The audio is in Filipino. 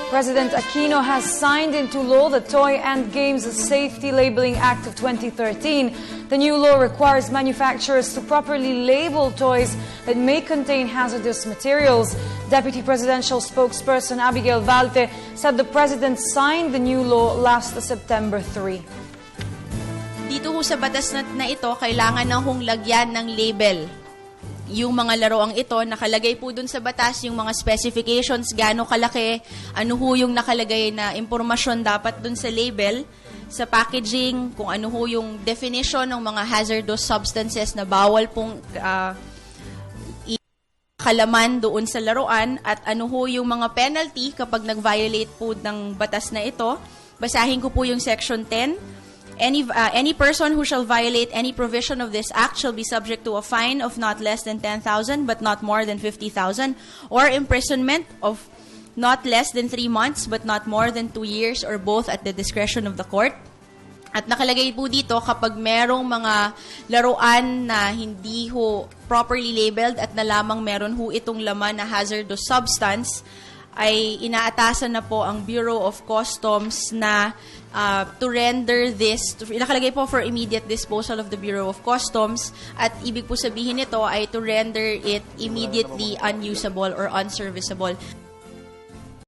President Aquino has signed into law the Toy and Games Safety Labeling Act of 2013. The new law requires manufacturers to properly label toys that may contain hazardous materials. Deputy Presidential Spokesperson Abigail Valte said the President signed the new law last September 3. Dito ho sa batas na ito, kailangan na hong lagyan ng label yung mga laruang ito. Nakalagay po dun sa batas yung mga specifications, gaano kalaki, ano ho yung nakalagay na impormasyon dapat dun sa label, sa packaging, kung ano ho yung definition ng mga hazardous substances na bawal pong kalaman doon sa laruan, at ano ho yung mga penalty kapag nag-violate po ng batas na ito. Basahin ko po yung Section 10. Any person who shall violate any provision of this act shall be subject to a fine of not less than 10,000 but not more than 50,000, or imprisonment of not less than 3 months but not more than 2 years, or both at the discretion of the court. At nakalagay po dito, kapag merong mga laruan na hindi ho properly labeled at na lamang meron ho itong laman na hazardous substance, ay inaatasan na po ang Bureau of Customs na to render this, nakalagay po for immediate disposal of the Bureau of Customs, at ibig po sabihin nito ay to render it immediately unusable or unserviceable.